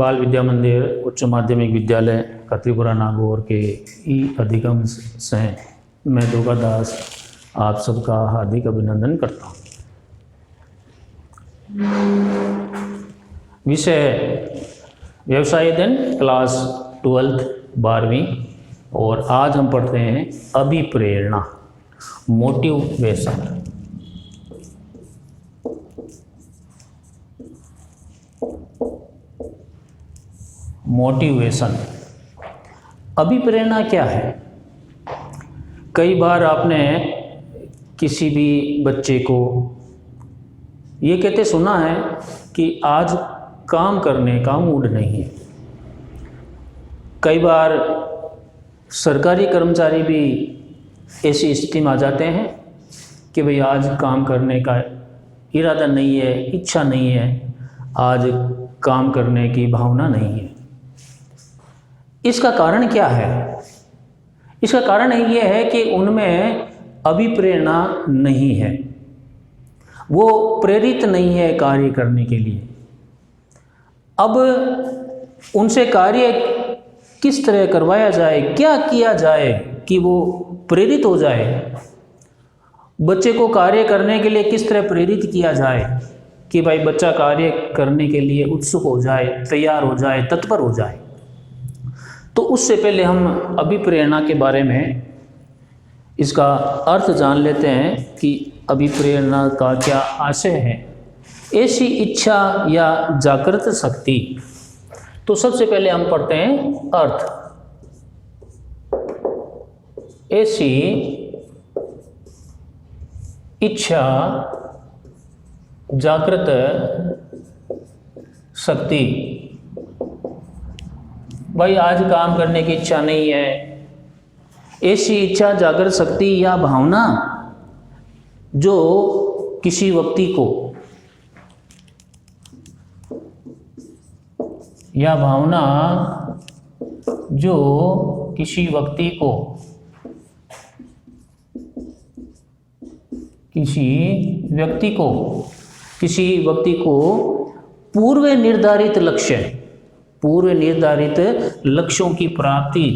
बाल विद्या मंदिर उच्च माध्यमिक विद्यालय खत्रीपुरा नागौर के ई अधिगम से मैं दुर्गा दास आप सबका हार्दिक अभिनंदन करता हूँ। विषय व्यवसाय अध्ययन क्लास 12th 12वीं और आज हम पढ़ते हैं अभिप्रेरणा मोटिवेशन। मोटिवेशन अभिप्रेरणा क्या है? कई बार आपने किसी भी बच्चे को ये कहते सुना है कि आज काम करने का मूड नहीं है। कई बार सरकारी कर्मचारी भी ऐसी स्थिति में आ जाते हैं कि भाई आज काम करने का इरादा नहीं है, इच्छा नहीं है, आज काम करने की भावना नहीं है। इसका कारण क्या है? इसका कारण ये है कि उनमें अभिप्रेरणा नहीं है, वो प्रेरित नहीं है कार्य करने के लिए। अब उनसे कार्य किस तरह करवाया जाए, क्या किया जाए कि वो प्रेरित हो जाए? बच्चे को कार्य करने के लिए किस तरह प्रेरित किया जाए कि भाई बच्चा कार्य करने के लिए उत्सुक हो जाए, तैयार हो जाए, तत्पर हो जाए? तो उससे पहले हम अभिप्रेरणा के बारे में इसका अर्थ जान लेते हैं कि अभिप्रेरणा का क्या आशय है। ऐसी इच्छा या जागृत शक्ति। तो सबसे पहले हम पढ़ते हैं अर्थ। ऐसी इच्छा जागृत शक्ति। भाई आज काम करने की इच्छा नहीं है। ऐसी इच्छा जागृत शक्ति या भावना जो किसी व्यक्ति को किसी व्यक्ति को पूर्व निर्धारित लक्ष्यों की प्राप्ति,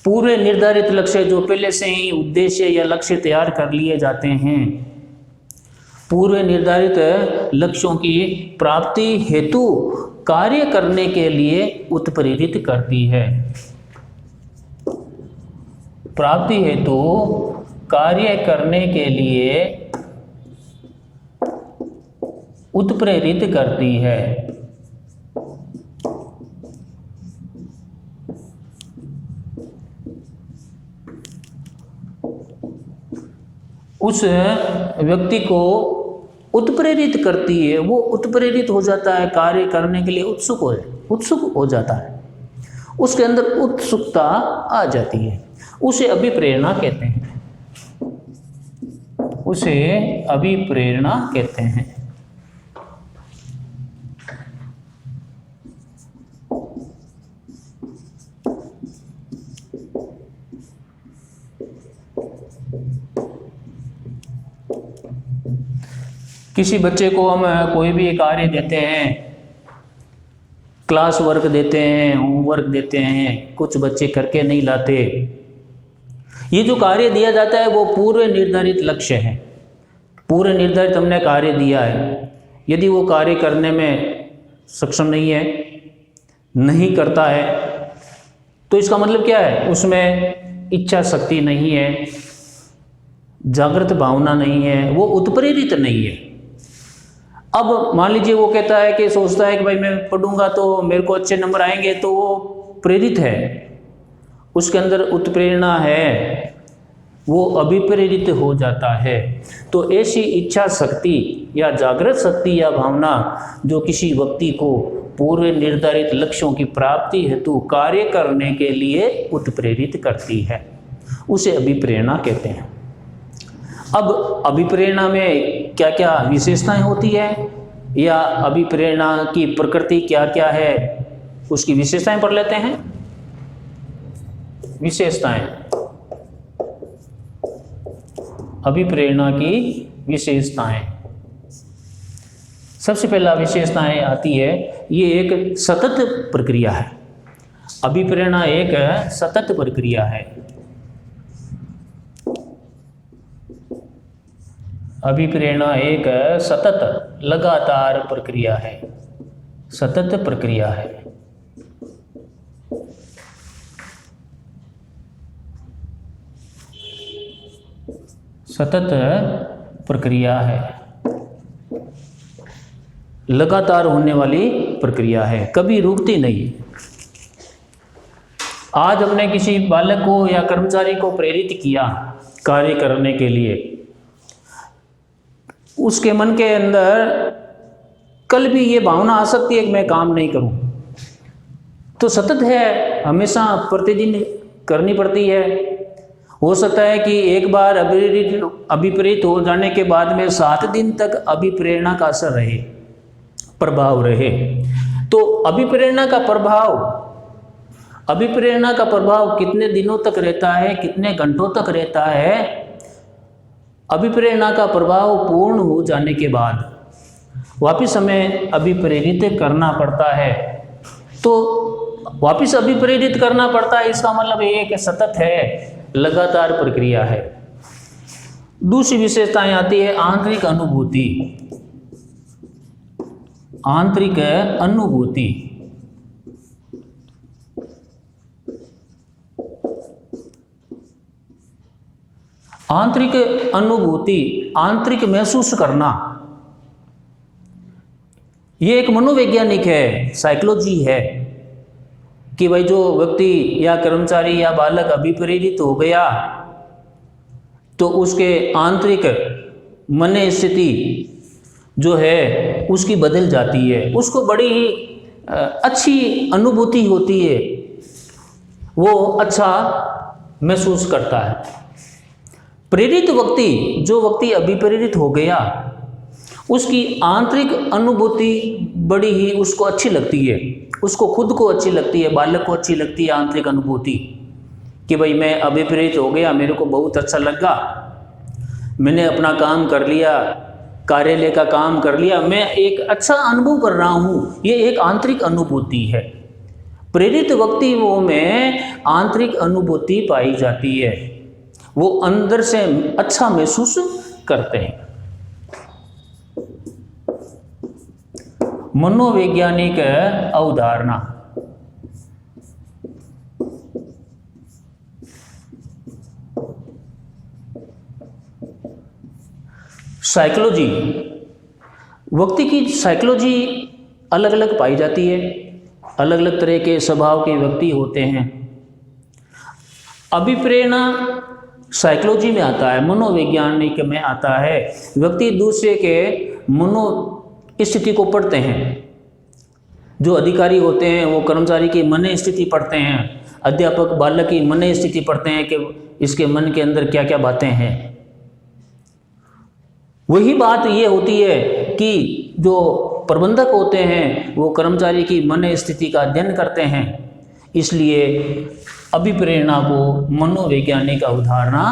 पूर्व निर्धारित लक्ष्य जो पहले से ही उद्देश्य या लक्ष्य तैयार कर लिए जाते हैं, पूर्व निर्धारित लक्ष्यों की प्राप्ति हेतु कार्य करने के लिए उत्प्रेरित करती है। प्राप्ति हेतु कार्य करने के लिए उत्प्रेरित करती है। उस व्यक्ति को उत्प्रेरित करती है, वो उत्प्रेरित हो जाता है, कार्य करने के लिए उत्सुक हो जाता है, उसके अंदर उत्सुकता आ जाती है। उसे अभिप्रेरणा कहते हैं। किसी बच्चे को हम कोई भी कार्य देते हैं, क्लास वर्क देते हैं, होमवर्क देते हैं, कुछ बच्चे करके नहीं लाते। ये जो कार्य दिया जाता है वो पूर्व निर्धारित लक्ष्य है, पूर्व निर्धारित हमने कार्य दिया है। यदि वो कार्य करने में सक्षम नहीं करता है तो इसका मतलब क्या है? उसमें इच्छा शक्ति नहीं है, जागृत भावना नहीं है, वो उत्प्रेरित नहीं है। अब मान लीजिए वो कहता है कि सोचता है कि भाई मैं पढ़ूंगा तो मेरे को अच्छे नंबर आएंगे, तो वो प्रेरित है, उसके अंदर उत्प्रेरणा है, वो अभिप्रेरित हो जाता है। तो ऐसी इच्छा शक्ति या जागृत शक्ति या भावना जो किसी व्यक्ति को पूर्व निर्धारित लक्ष्यों की प्राप्ति हेतु कार्य करने के लिए उत्प्रेरित करती है, उसे अभिप्रेरणा कहते हैं। अब अभिप्रेरणा में क्या क्या विशेषताएं होती है या अभिप्रेरणा की प्रकृति क्या क्या है उसकी विशेषताएं पढ़ लेते हैं। विशेषताएं, अभिप्रेरणा की विशेषताएं। सबसे पहला विशेषताएं आती है, ये एक सतत प्रक्रिया है। अभिप्रेरणा एक सतत प्रक्रिया है। अभिप्रेरणा एक सतत लगातार प्रक्रिया है। सतत प्रक्रिया है। सतत प्रक्रिया है, लगातार होने वाली प्रक्रिया है, कभी रुकती नहीं। आज हमने किसी बालक को या कर्मचारी को प्रेरित किया कार्य करने के लिए, उसके मन के अंदर कल भी ये भावना आ सकती है कि मैं काम नहीं करूं, तो सतत है, हमेशा प्रतिदिन करनी पड़ती है। हो सकता है कि एक बार अभिप्रेरित हो जाने के बाद में 7 दिन तक अभिप्रेरणा का असर रहे, प्रभाव रहे। तो अभिप्रेरणा का प्रभाव कितने दिनों तक रहता है, कितने घंटों तक रहता है। अभिप्रेरणा का प्रभाव पूर्ण हो जाने के बाद वापस हमें अभिप्रेरित करना पड़ता है। तो वापस अभिप्रेरित करना पड़ता है, इसका मतलब ये कि सतत है, लगातार प्रक्रिया है। दूसरी विशेषताएं आती है आंतरिक अनुभूति। आंतरिक अनुभूति, आंतरिक अनुभूति, आंतरिक महसूस करना, ये एक मनोवैज्ञानिक है, साइकोलॉजी है कि भाई जो व्यक्ति या कर्मचारी या बालक अभिप्रेरित हो गया तो उसके आंतरिक मन स्थिति जो है उसकी बदल जाती है, उसको बड़ी ही अच्छी अनुभूति होती है, वो अच्छा महसूस करता है। प्रेरित व्यक्ति, जो व्यक्ति अभिप्रेरित हो गया, उसकी आंतरिक अनुभूति बड़ी ही उसको अच्छी लगती है, उसको खुद को अच्छी लगती है, बालक को अच्छी लगती है आंतरिक अनुभूति कि भाई मैं अभिप्रेरित हो गया, मेरे को बहुत अच्छा लगा, मैंने अपना काम कर लिया, कार्यालय का काम कर लिया, मैं एक अच्छा अनुभव कर रहा हूँ, ये एक आंतरिक अनुभूति है। प्रेरित व्यक्तियों में आंतरिक अनुभूति पाई जाती है, वो अंदर से अच्छा महसूस करते हैं। मनोवैज्ञानिक अवधारणा, साइकोलॉजी, व्यक्ति की साइकोलॉजी अलग अलग पाई जाती है, अलग अलग तरह के स्वभाव के व्यक्ति होते हैं। अभिप्रेरणा साइकोलॉजी में आता है, मनोवैज्ञानिक में आता है। व्यक्ति दूसरे के मनो स्थिति को पढ़ते हैं। जो अधिकारी होते हैं वो कर्मचारी की मन स्थिति पढ़ते हैं, अध्यापक बालक की मन स्थिति पढ़ते हैं कि इसके मन के अंदर क्या क्या बातें हैं। वही बात ये होती है कि जो प्रबंधक होते हैं वो कर्मचारी की मन स्थिति का अध्ययन करते हैं। इसलिए अभिप्रेरणा को मनोवैज्ञानिक अवधारणा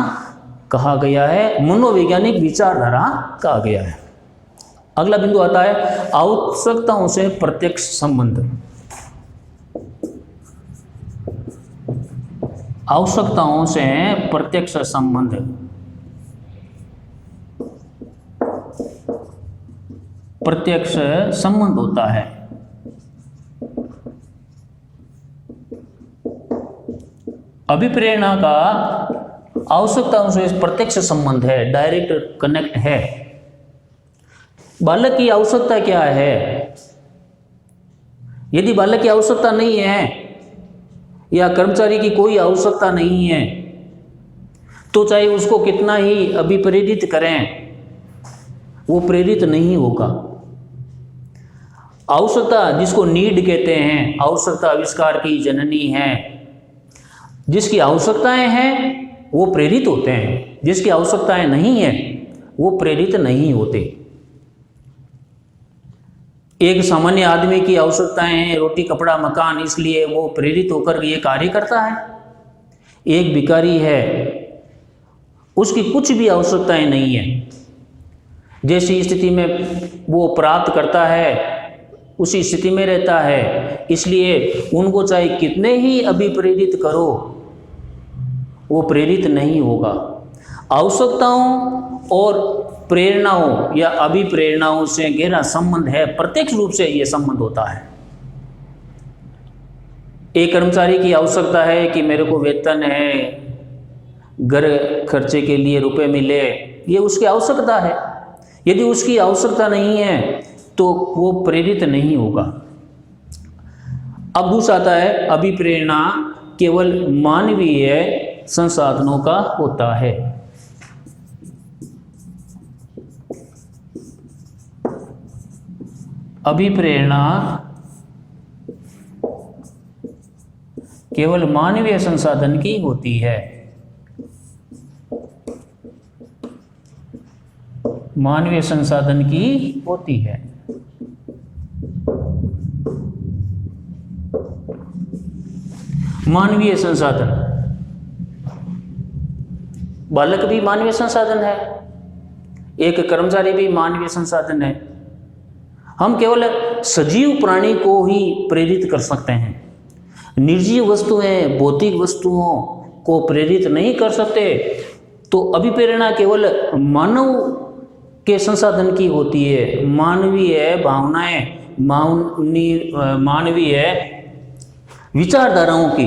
कहा गया है, मनोवैज्ञानिक विचारधारा कहा गया है। अगला बिंदु आता है आवश्यकताओं से प्रत्यक्ष संबंध। आवश्यकताओं से प्रत्यक्ष संबंध, प्रत्यक्ष संबंध होता है। अभिप्रेरणा का आवश्यकताओं से प्रत्यक्ष संबंध है, डायरेक्ट कनेक्ट है। बालक की आवश्यकता क्या है? यदि बालक की आवश्यकता नहीं है या कर्मचारी की कोई आवश्यकता नहीं है तो चाहे उसको कितना ही अभिप्रेरित करें वो प्रेरित नहीं होगा। आवश्यकता जिसको नीड कहते हैं, आवश्यकता आविष्कार की जननी है। जिसकी आवश्यकताएं हैं वो प्रेरित होते हैं, जिसकी आवश्यकताएं नहीं है वो प्रेरित नहीं होते। एक सामान्य आदमी की आवश्यकताएं हैं, रोटी कपड़ा मकान, इसलिए वो प्रेरित होकर ये कार्य करता है। एक भिखारी है, उसकी कुछ भी आवश्यकताएं नहीं है, जैसी स्थिति में वो प्राप्त करता है उसी स्थिति में रहता है, इसलिए उनको चाहे कितने ही अभिप्रेरित करो वो प्रेरित नहीं होगा। आवश्यकताओं और प्रेरणाओं या अभिप्रेरणाओं से गहरा संबंध है, प्रत्यक्ष रूप से ये संबंध होता है। एक कर्मचारी की आवश्यकता है कि मेरे को वेतन है, घर खर्चे के लिए रुपए मिले, ये उसकी आवश्यकता है। यदि उसकी आवश्यकता नहीं है तो वो प्रेरित नहीं होगा। अब दूसरा आता है अभिप्रेरणा केवल मानवीय संसाधनों का होता है। अभिप्रेरणा केवल मानवीय संसाधन की होती है। मानवीय संसाधन की होती है। मानवीय संसाधन, बालक भी मानवीय संसाधन है, एक कर्मचारी भी मानवीय संसाधन है। हम केवल सजीव प्राणी को ही प्रेरित कर सकते हैं, निर्जीव वस्तुएं भौतिक वस्तुओं को प्रेरित नहीं कर सकते। तो अभिप्रेरणा केवल मानव के संसाधन की होती है। मानवीय भावनाएं, मानवीय विचारधाराओं की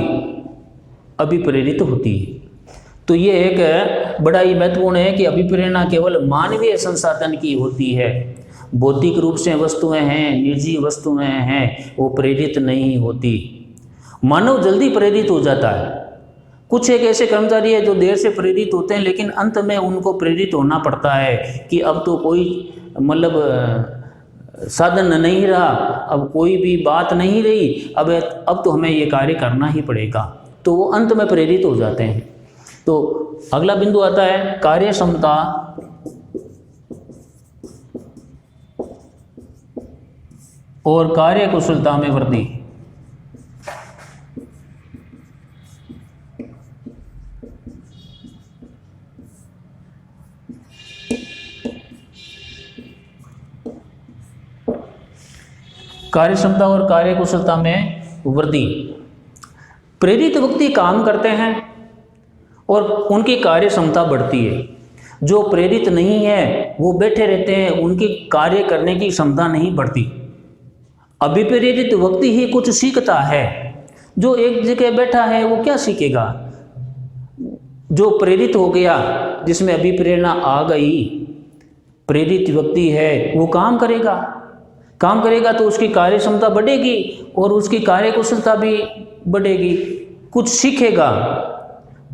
अभिप्रेरित होती है। तो ये एक बड़ा ही महत्वपूर्ण है कि अभिप्रेरणा केवल मानवीय संसाधन की होती है। भौतिक रूप से वस्तुएं हैं, निर्जीव वस्तुएं हैं, वो प्रेरित नहीं होती। मानव जल्दी प्रेरित हो जाता है। कुछ एक ऐसे कर्मचारी है जो देर से प्रेरित होते हैं, लेकिन अंत में उनको प्रेरित होना पड़ता है कि अब तो कोई मतलब साधन नहीं रहा, अब कोई भी बात नहीं रही, अब तो हमें ये कार्य करना ही पड़ेगा, तो वो अंत में प्रेरित हो जाते हैं। तो अगला बिंदु आता है कार्य क्षमता और कार्य कुशलता में वृद्धि। कार्य क्षमता और कार्य कुशलता में वृद्धि। प्रेरित व्यक्ति काम करते हैं और उनकी कार्य क्षमता बढ़ती है। जो प्रेरित नहीं है वो बैठे रहते हैं, उनकी कार्य करने की क्षमता नहीं बढ़ती। अभिप्रेरित व्यक्ति ही कुछ सीखता है। जो एक जगह बैठा है वो क्या सीखेगा? जो प्रेरित हो गया, जिसमें अभिप्रेरणा आ गई, प्रेरित व्यक्ति है, वो काम करेगा। काम करेगा तो उसकी कार्य क्षमता बढ़ेगी और उसकी कार्य कुशलता भी बढ़ेगी, कुछ सीखेगा।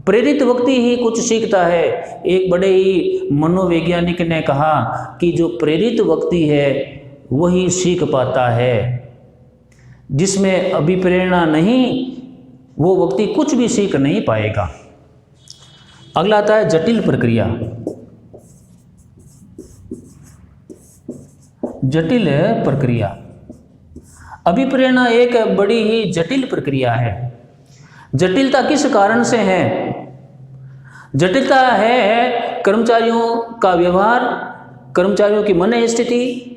प्रेरित व्यक्ति ही कुछ सीखता है। एक बड़े ही मनोवैज्ञानिक ने कहा कि जो प्रेरित व्यक्ति है वही सीख पाता है। जिसमें अभिप्रेरणा नहीं, वो व्यक्ति कुछ भी सीख नहीं पाएगा। अगला आता है जटिल प्रक्रिया। जटिल प्रक्रिया। अभिप्रेरणा एक बड़ी ही जटिल प्रक्रिया है। जटिलता किस कारण से है? जटिलता है कर्मचारियों का व्यवहार, कर्मचारियों की मन स्थिति,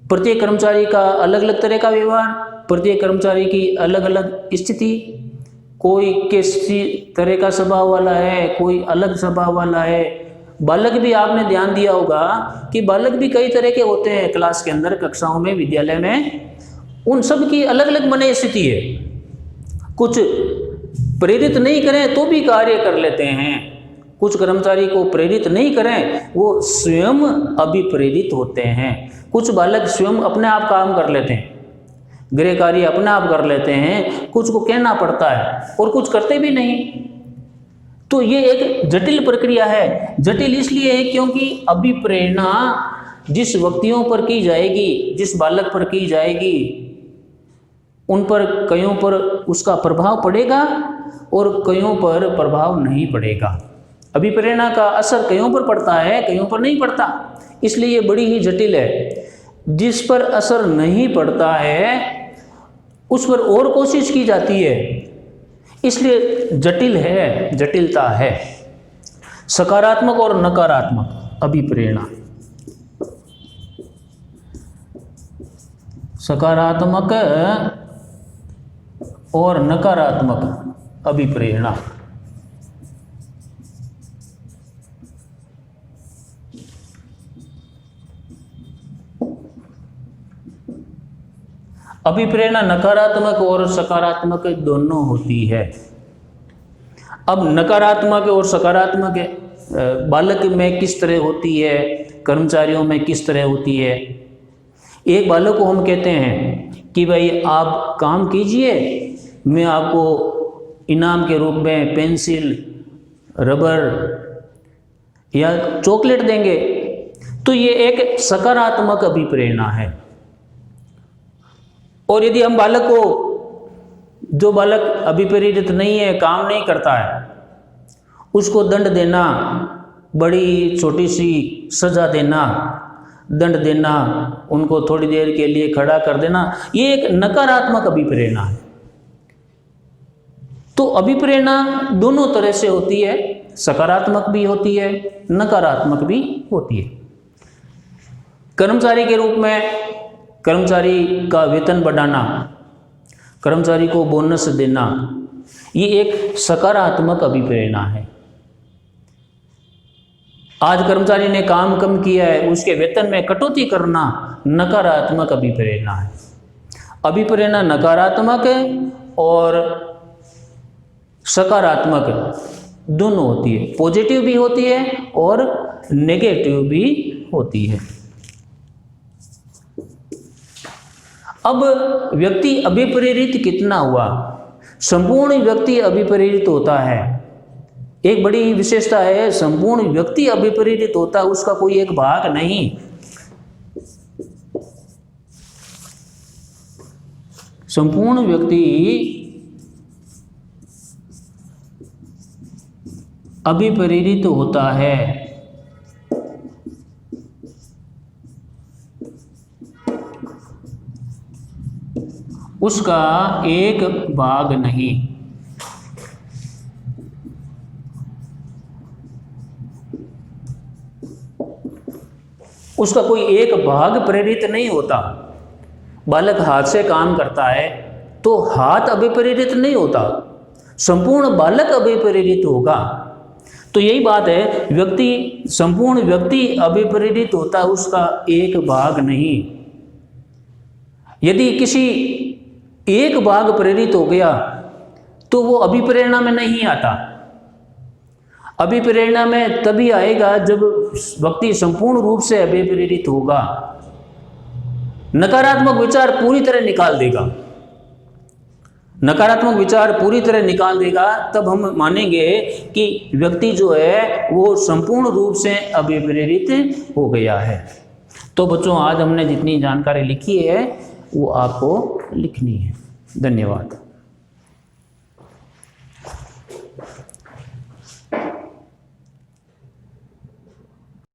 प्रत्येक कर्मचारी का अलग अलग तरह का व्यवहार, प्रत्येक कर्मचारी की अलग अलग स्थिति। कोई किसी तरह का स्वभाव वाला है, कोई अलग स्वभाव वाला है। बालक भी आपने ध्यान दिया होगा कि बालक भी कई तरह के होते हैं क्लास के अंदर, कक्षाओं में, विद्यालय में। उन सब की अलग अलग मन स्थिति है। कुछ प्रेरित नहीं करें तो भी कार्य कर लेते हैं, कुछ कर्मचारी को प्रेरित नहीं करें वो स्वयं अभिप्रेरित होते हैं। कुछ बालक स्वयं अपने आप काम कर लेते हैं, गृह कार्य अपने आप कर लेते हैं, कुछ को कहना पड़ता है और कुछ करते भी नहीं। तो ये एक जटिल प्रक्रिया है। जटिल इसलिए है क्योंकि अभिप्रेरणा जिस व्यक्तियों पर की जाएगी, जिस बालक पर की जाएगी, उन पर कईयों पर उसका प्रभाव पड़ेगा और कईयों पर प्रभाव नहीं पड़ेगा। अभिप्रेरणा का असर कईयों पर पड़ता है, कईयों पर नहीं पड़ता। इसलिए ये बड़ी ही जटिल है। जिस पर असर नहीं पड़ता है उस पर और कोशिश की जाती है, इसलिए जटिल है, जटिलता है। सकारात्मक और नकारात्मक अभिप्रेरणा, सकारात्मक और नकारात्मक अभिप्रेरणा। अभिप्रेरणा नकारात्मक और सकारात्मक दोनों होती है। अब नकारात्मक और सकारात्मक बालक में किस तरह होती है, कर्मचारियों में किस तरह होती है। एक बालक को हम कहते हैं कि भाई आप काम कीजिए, मैं आपको इनाम के रूप में पेंसिल, रबर या चॉकलेट देंगे, तो ये एक सकारात्मक अभिप्रेरणा है। और यदि हम बालक को, जो बालक अभिप्रेरित नहीं है, काम नहीं करता है, उसको दंड देना, बड़ी छोटी सी सजा देना, दंड देना, उनको थोड़ी देर के लिए खड़ा कर देना, ये एक नकारात्मक अभिप्रेरणा है। तो अभिप्रेरणा दोनों तरह से होती है, सकारात्मक भी होती है, नकारात्मक भी होती है। कर्मचारी के रूप में कर्मचारी का वेतन बढ़ाना, कर्मचारी को बोनस देना, ये एक सकारात्मक अभिप्रेरणा है। आज कर्मचारी ने काम कम किया है, उसके वेतन में कटौती करना नकारात्मक अभिप्रेरणा है। अभिप्रेरणा नकारात्मक और सकारात्मक दोनों होती है, पॉजिटिव भी होती है और नेगेटिव भी होती है। अब व्यक्ति अभिप्रेरित कितना हुआ? संपूर्ण व्यक्ति अभिप्रेरित होता है। एक बड़ी विशेषता है, संपूर्ण व्यक्ति अभिप्रेरित होता है, उसका कोई एक भाग नहीं। संपूर्ण व्यक्ति अभिप्रेरित होता है, उसका एक भाग नहीं। उसका कोई एक भाग प्रेरित नहीं होता। बालक हाथ से काम करता है तो हाथ अभिप्रेरित नहीं होता, संपूर्ण बालक अभिप्रेरित होगा। तो यही बात है, व्यक्ति, संपूर्ण व्यक्ति अभिप्रेरित होता, उसका एक भाग नहीं। यदि किसी एक भाग प्रेरित हो गया तो वो अभिप्रेरणा में नहीं आता। अभिप्रेरणा में तभी आएगा जब व्यक्ति संपूर्ण रूप से अभिप्रेरित होगा। नकारात्मक विचार पूरी तरह निकाल देगा, नकारात्मक विचार पूरी तरह निकाल देगा, तब हम मानेंगे कि व्यक्ति जो है वो संपूर्ण रूप से अभिप्रेरित हो गया है। तो बच्चों, आज हमने जितनी जानकारी लिखी है वो आपको लिखनी है। धन्यवाद।